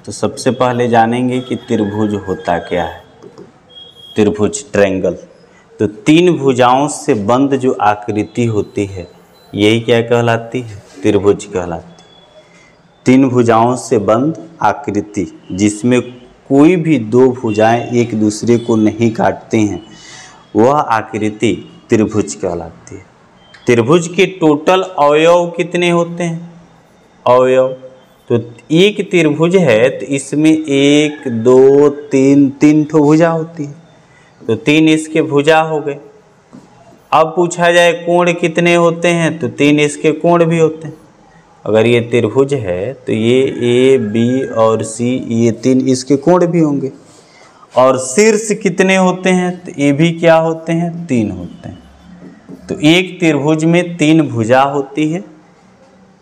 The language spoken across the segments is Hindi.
तो सबसे पहले जानेंगे कि त्रिभुज होता क्या है। त्रिभुज ट्रायंगल, तो तीन भुजाओं से बंद जो आकृति होती है यही क्या कहलाती है? त्रिभुज कहलाती है। तीन भुजाओं से बंद आकृति जिसमें कोई भी दो भुजाएं एक दूसरे को नहीं काटती हैं वह आकृति त्रिभुज कहलाती है। त्रिभुज के टोटल अवयव कितने होते हैं? अवयव, तो एक त्रिभुज है तो इसमें एक दो तीन ठो भुजा होती है, तो तीन इसके भुजा हो गए। अब पूछा जाए कोण कितने होते हैं, तो तीन इसके कोण भी होते हैं। अगर ये त्रिभुज है तो ये ए बी और सी ये तीन इसके कोण भी होंगे। और शीर्ष कितने होते हैं, तो ये भी क्या होते हैं? तीन होते हैं। तो एक त्रिभुज में तीन भुजा होती है,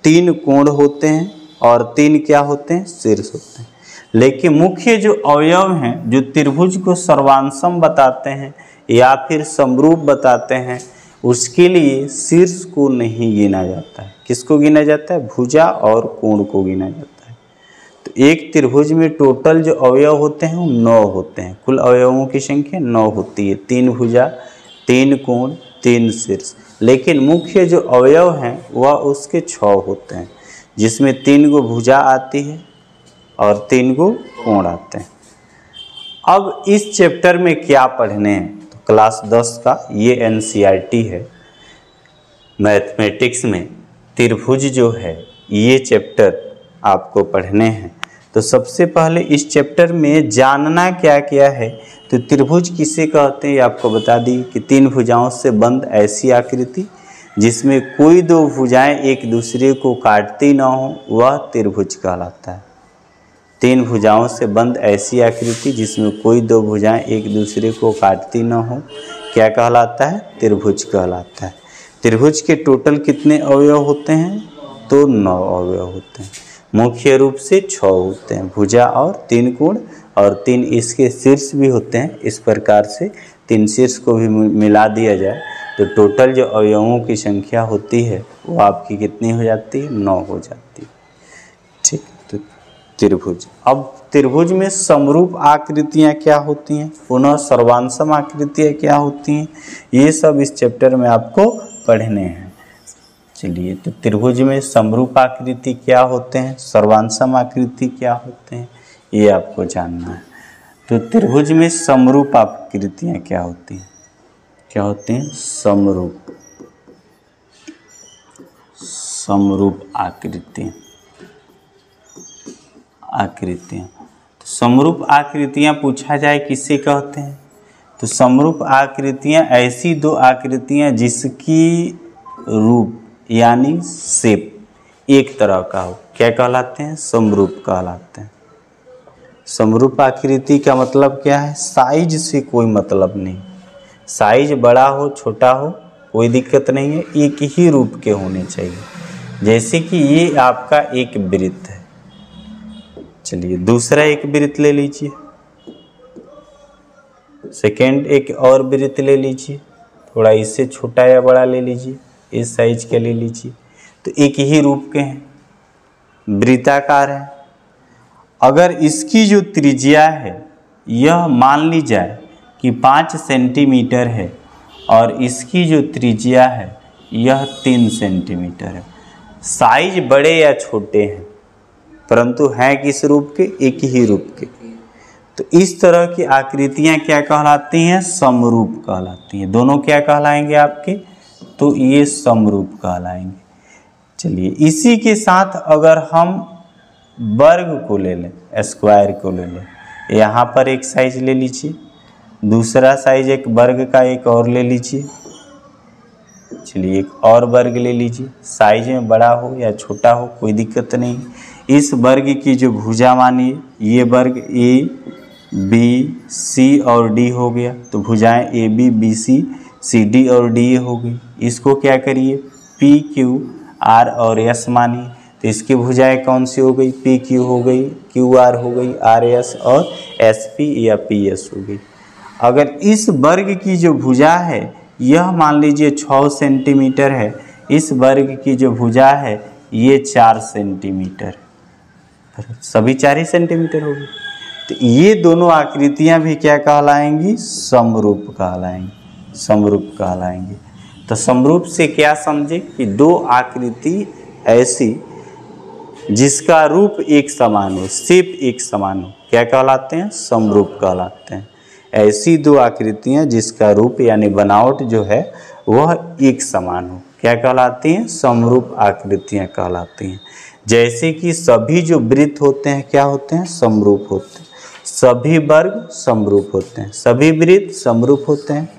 तीन कोण होते हैं और तीन क्या होते हैं? शीर्ष होते हैं। लेकिन मुख्य जो अवयव हैं जो त्रिभुज को सर्वांशम बताते हैं या फिर समरूप बताते हैं उसके लिए शीर्ष को नहीं गिना जाता है। किसको गिना जाता है? भुजा और कोण को गिना जाता है। तो एक त्रिभुज में टोटल जो अवयव होते हैं वो 9 होते हैं। कुल अवयवों की संख्या 9 होती है, तीन भुजा, तीन कोण, तीन शीर्ष। लेकिन मुख्य जो अवयव हैं वह उसके 6 होते हैं, जिसमें 3 गो भुजा आती है और 3 गो कोण आते हैं। अब इस चैप्टर में क्या पढ़ने हैं, तो क्लास 10 का ये NCERT है। मैथमेटिक्स में त्रिभुज जो है ये चैप्टर आपको पढ़ने हैं। तो सबसे पहले इस चैप्टर में जानना क्या क्या है, तो त्रिभुज किसे कहते हैं आपको बता दी कि तीन भुजाओं से बंद ऐसी आकृति जिसमें कोई दो भुजाएं एक दूसरे को काटती ना हो वह त्रिभुज कहलाता है। तीन भुजाओं से बंद ऐसी आकृति जिसमें कोई दो भुजाएं एक दूसरे को काटती ना हो क्या कहलाता है? त्रिभुज कहलाता है। त्रिभुज के टोटल कितने अवयव होते हैं? तो 9 अवयव होते हैं। मुख्य रूप से 6 होते हैं, भुजा और तीन कोण और तीन इसके शीर्ष भी होते हैं। इस प्रकार से तीन शीर्ष को भी मिला दिया जाए तो टोटल जो अवयवों की संख्या होती है वो आपकी कितनी हो जाती है? 9 हो जाती है। ठीक, तो त्रिभुज। अब त्रिभुज में समरूप आकृतियाँ क्या होती हैं, पुनः सर्वांशम आकृतियाँ क्या होती हैं, ये सब इस चैप्टर में आपको पढ़ने हैं। चलिए, तो त्रिभुज में समरूप आकृति क्या होते हैं, सर्वांशम आकृति क्या होते हैं, ये आपको जानना है। तो त्रिभुज में समरूप आकृतियाँ क्या होती हैं? क्या होती हैं? समरूप आकृतियाँ। तो समरूप आकृतियाँ पूछा जाए किसे कहते हैं, तो समरूप आकृतियाँ ऐसी दो आकृतियाँ जिसकी रूप यानी शेप एक तरह का हो क्या कहलाते हैं? समरूप कहलाते हैं। समरूप आकृति का मतलब क्या है? साइज से कोई मतलब नहीं, साइज बड़ा हो छोटा हो कोई दिक्कत नहीं है, एक ही रूप के होने चाहिए। जैसे कि ये आपका एक वृत्त है, चलिए दूसरा एक वृत्त ले लीजिए, सेकेंड एक और वृत्त ले लीजिए, थोड़ा इससे छोटा या बड़ा ले लीजिए, इस साइज के ले लीजिए, तो एक ही रूप के हैं, वृत्ताकार है। अगर इसकी जो त्रिज्या है यह मान ली जाए कि 5 सेंटीमीटर है और इसकी जो त्रिज्या है यह 3 सेंटीमीटर है, साइज बड़े या छोटे हैं परंतु हैं किस रूप के? एक ही रूप के। तो इस तरह की आकृतियाँ क्या कहलाती हैं? समरूप कहलाती हैं। दोनों क्या कहलाएंगे आपके? तो ये समरूप कहलाएंगे। चलिए, इसी के साथ अगर हम वर्ग को ले लें, स्क्वायर को ले लें, यहाँ पर एक साइज ले लीजिए, दूसरा साइज एक वर्ग का एक और ले लीजिए, चलिए एक और वर्ग ले लीजिए, साइज में बड़ा हो या छोटा हो कोई दिक्कत नहीं। इस वर्ग की जो भुजा मानिए, ये वर्ग ए बी सी और डी हो गया, तो भुजाएं A B B C C D और डी हो गई। इसको क्या करिए? पी क्यू आर और एस मानिए, तो इसकी भुजाएं कौन सी हो गई? पी क्यू हो गई, क्यू आर हो गई, आर एस और एस पी या पी एस हो गई। अगर इस वर्ग की जो भुजा है यह मान लीजिए 6 सेंटीमीटर है, इस वर्ग की जो भुजा है ये 4 सेंटीमीटर, सभी 4 ही सेंटीमीटर होगी। तो ये दोनों आकृतियां भी क्या कहलाएंगी? समरूप कहलाएंगी, समरूप कहलाएंगी। तो समरूप से क्या समझे कि दो आकृति ऐसी जिसका रूप एक समान हो, शेप एक समान हो, क्या कहलाते हैं? समरूप कहलाते हैं। ऐसी दो आकृतियां जिसका रूप यानी बनावट जो है वह एक समान हो, क्या कहलाती हैं? समरूप आकृतियां कहलाती हैं। जैसे कि सभी जो वृत्त होते हैं क्या होते हैं? समरूप होते हैं। सभी वर्ग समरूप होते हैं, सभी वृत्त समरूप होते हैं,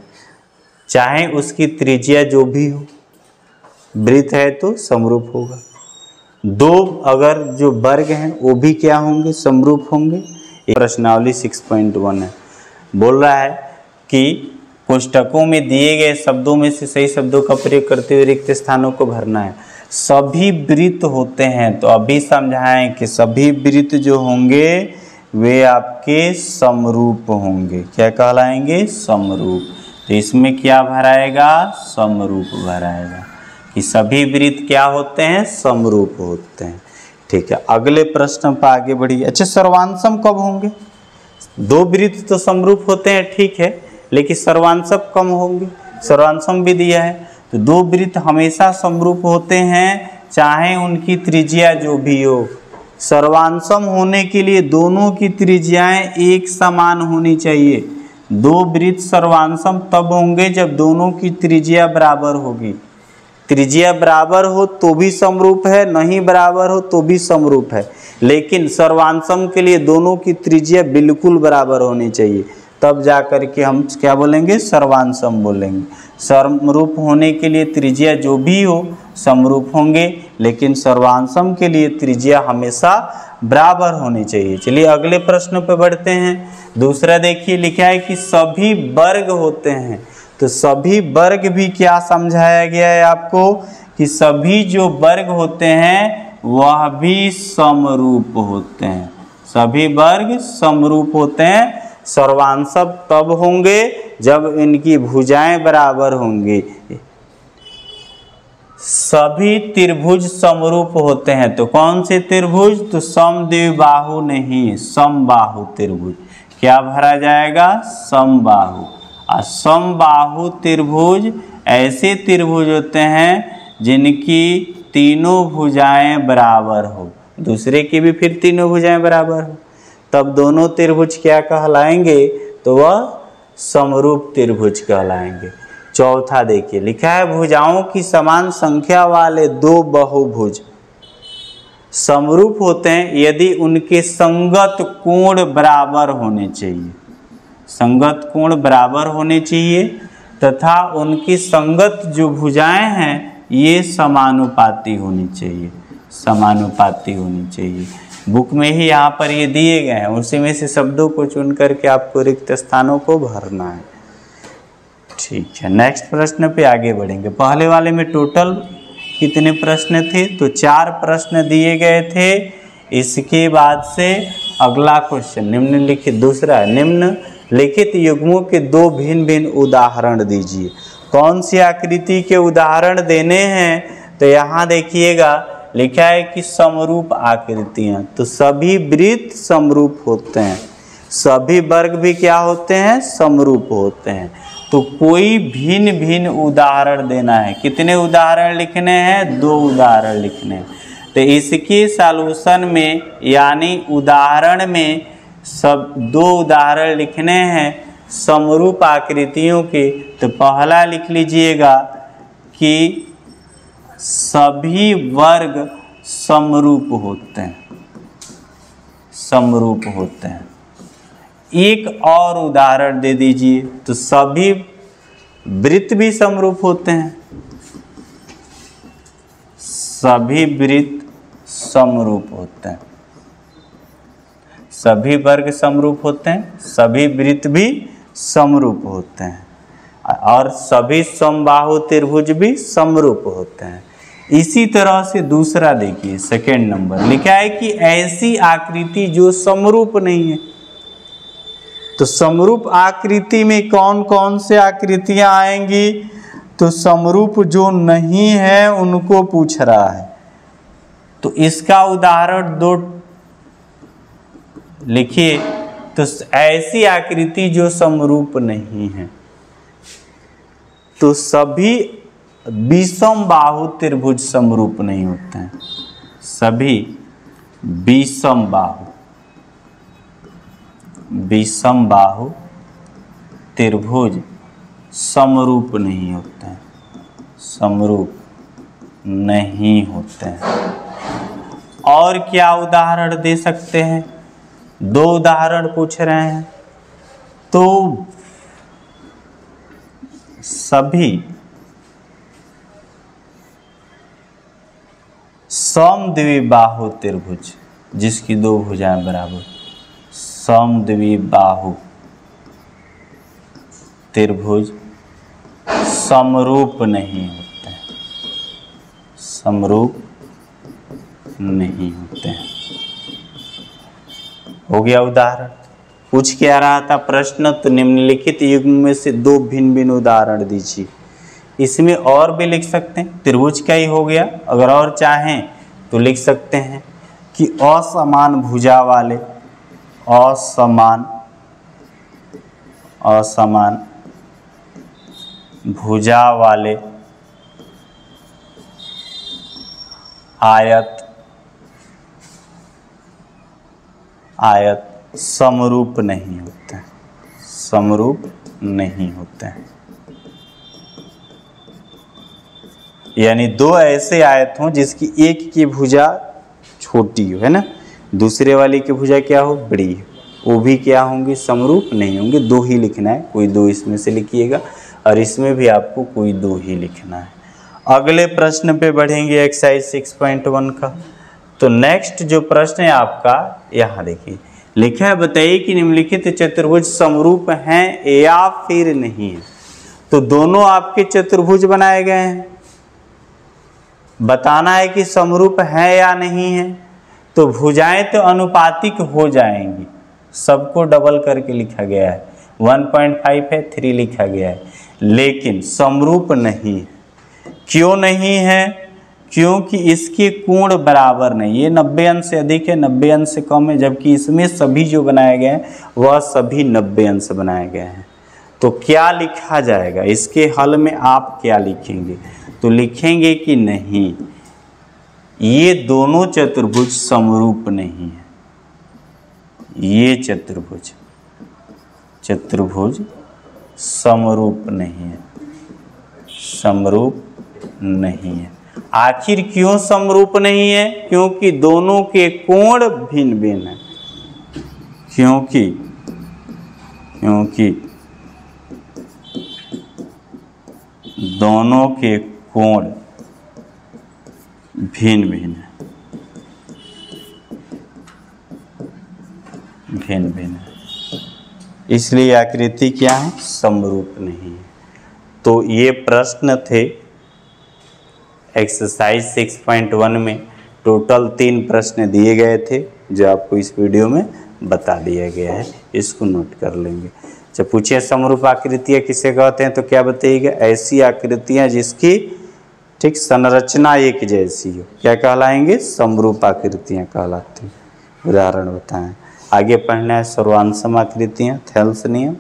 चाहे उसकी त्रिज्या जो भी हो। वृत्त है तो समरूप होगा। दो अगर जो वर्ग हैं वो भी क्या होंगे? समरूप होंगे। प्रश्नावली 6.1 है, बोल रहा है कि पुस्तकों में दिए गए शब्दों में से सही शब्दों का प्रयोग करते हुए रिक्त स्थानों को भरना है। सभी वृत्त होते हैं, तो अभी समझाएं कि सभी वृत्त जो होंगे वे आपके समरूप होंगे। क्या कहलाएंगे? समरूप। तो इसमें क्या भराएगा? समरूप भराएगा कि सभी वृत्त क्या होते हैं? समरूप होते हैं। ठीक है, अगले प्रश्न पर आगे बढ़िए। अच्छा, सर्वांशम कब होंगे? दो वृत्त तो समरूप होते हैं, ठीक है, लेकिन सर्वांशम कब होंगे? सर्वांशम भी दिया है। तो दो वृत्त हमेशा समरूप होते हैं, चाहे उनकी त्रिज्या जो भी हो। सर्वांशम होने के लिए दोनों की त्रिज्याएं एक समान होनी चाहिए। दो वृत्त सर्वांशम तब होंगे जब दोनों की त्रिज्या बराबर होगी। त्रिज्या बराबर हो तो भी समरूप है, नहीं बराबर हो तो भी समरूप है। लेकिन सर्वांशम के लिए दोनों की त्रिज्या बिल्कुल बराबर होनी चाहिए, तब जा कर के हम क्या बोलेंगे? सर्वांशम बोलेंगे। समरूप होने के लिए त्रिज्या जो भी हो समरूप होंगे, लेकिन सर्वांशम के लिए त्रिज्या हमेशा बराबर होनी चाहिए। चलिए अगले प्रश्न पर बढ़ते हैं। दूसरा देखिए, लिखा है कि सभी वर्ग होते हैं। तो सभी वर्ग भी क्या समझाया गया है आपको कि सभी जो वर्ग होते हैं वह भी समरूप होते हैं। सभी वर्ग समरूप होते हैं। सर्वांशम तब होंगे जब इनकी भुजाएं बराबर होंगी। सभी त्रिभुज समरूप होते हैं। तो कौन से त्रिभुज? तो समद्विबाहु नहीं, समबाहु त्रिभुज। क्या भरा जाएगा? समबाहु। और समबाहु त्रिभुज ऐसे त्रिभुज होते हैं जिनकी तीनों भुजाएं बराबर हो, दूसरे की भी फिर तीनों भुजाएं बराबर हो, तब दोनों त्रिभुज क्या कहलाएंगे? तो वह समरूप त्रिभुज कहलाएंगे। चौथा देखिए, लिखा है भुजाओं की समान संख्या वाले दो बहुभुज समरूप होते हैं यदि उनके संगत कोण बराबर होने चाहिए। संगत कोण बराबर होने चाहिए तथा उनकी संगत जो भुजाएं हैं ये समानुपाती होनी चाहिए, समानुपाती होनी चाहिए। बुक में ही यहाँ पर ये दिए गए हैं, उसी में से शब्दों को चुन करके आपको रिक्त स्थानों को भरना है। ठीक है, नेक्स्ट प्रश्न पे आगे बढ़ेंगे। पहले वाले में टोटल कितने प्रश्न थे? तो 4 प्रश्न दिए गए थे। इसके बाद से अगला क्वेश्चन निम्नलिखित, दूसरा निम्नलिखित युग्मों के 2 भिन्न भिन्न उदाहरण दीजिए। कौन सी आकृति के उदाहरण देने हैं? तो यहाँ देखिएगा लिखा है कि समरूप आकृतियाँ। तो सभी वृत्त समरूप होते हैं, सभी वर्ग भी क्या होते हैं? समरूप होते हैं। तो कोई भिन्न भिन्न उदाहरण देना है। कितने उदाहरण लिखने हैं? 2 उदाहरण लिखने हैं। तो इसके सॉल्यूशन में यानी उदाहरण में सब 2 उदाहरण लिखने हैं समरूप आकृतियों के। तो पहला लिख लीजिएगा कि सभी वर्ग समरूप होते हैं, समरूप होते हैं। एक और उदाहरण दे दीजिए। तो सभी वृत्त भी समरूप होते हैं, सभी वृत्त समरूप होते हैं। सभी वर्ग समरूप होते हैं, सभी वृत्त भी समरूप होते हैं, और सभी समबाहु त्रिभुज भी समरूप होते हैं। इसी तरह से दूसरा देखिए, सेकेंड नंबर लिखा है कि ऐसी आकृति जो समरूप नहीं है। तो समरूप आकृति में कौन कौन से आकृतियां आएंगी? तो समरूप जो नहीं है उनको पूछ रहा है। तो इसका उदाहरण 2 लिखिए, तो ऐसी आकृति जो समरूप नहीं है, तो सभी विषम बाहु त्रिभुज समरूप नहीं होते हैं। सभी विषम बाहु त्रिभुज समरूप नहीं होते हैं, समरूप नहीं होते हैं। और क्या उदाहरण दे सकते हैं? 2 उदाहरण पूछ रहे हैं। तो सभी समद्विबाहु त्रिभुज जिसकी 2 भुजाएं बराबर, समद्विबाहु त्रिभुज समरूप नहीं होते हैं, समरूप नहीं होते हैं। हो गया उदाहरण। पूछ क्या रहा था प्रश्न? तो निम्नलिखित युग्म में से 2 भिन्न भिन्न उदाहरण दीजिए। इसमें और भी लिख सकते हैं, त्रिभुज का ही हो गया। अगर और चाहें तो लिख सकते हैं कि असमान भुजा वाले, असमान भुजा वाले आयत समरूप नहीं होते, समरूप नहीं होते हैं। यानी 2 ऐसे आयत हों जिसकी एक की भुजा छोटी हो, है ना, दूसरे वाली की भुजा क्या हो, बड़ी हो, वो भी क्या होंगे, समरूप नहीं होंगे। 2 ही लिखना है, कोई 2 इसमें से लिखिएगा और इसमें भी आपको कोई 2 ही लिखना है। अगले प्रश्न पे बढ़ेंगे, एक्सरसाइज 6.1 का। तो नेक्स्ट जो प्रश्न है आपका, यहाँ देखिए लिखा है, बताइए कि निम्नलिखित चतुर्भुज समरूप हैं या फिर नहीं है। तो दोनों आपके चतुर्भुज बनाए गए हैं, बताना है कि समरूप है या नहीं है। तो भुजाएं तो अनुपातिक हो जाएंगी, सबको डबल करके लिखा गया है, 1.5 है, 3 लिखा गया है, लेकिन समरूप नहीं है। क्यों नहीं है? क्योंकि इसके कोण बराबर नहीं, ये 90 अंश से अधिक है, 90 अंश से कम है, जबकि इसमें सभी जो बनाए गए हैं वह सभी 90 अंश बनाए गए हैं। तो क्या लिखा जाएगा इसके हल में? आप क्या लिखेंगे? तो लिखेंगे कि नहीं, ये दोनों चतुर्भुज समरूप नहीं है। ये चतुर्भुज समरूप नहीं है, समरूप नहीं है। आखिर क्यों समरूप नहीं है? क्योंकि दोनों के कोण भिन्न भिन्न हैं, क्योंकि दोनों के कोण भिन्न भिन्न है, भिन्न भिन्न है, इसलिए आकृति क्या है, समरूप नहीं है। तो ये प्रश्न थे एक्सरसाइज 6.1 में। टोटल 3 प्रश्न दिए गए थे जो आपको इस वीडियो में बता दिया गया है, इसको नोट कर लेंगे। जब पूछे समरूप आकृतियाँ किसे कहते हैं तो क्या बताइएगा? ऐसी आकृतियाँ जिसकी ठीक संरचना एक जैसी हो, क्या कहलाएंगे? समरूप आकृतियाँ कहलाती हैं। उदाहरण बताएं। आगे पढ़ना है सर्वांशम आकृतियाँ, थेल्स नियम।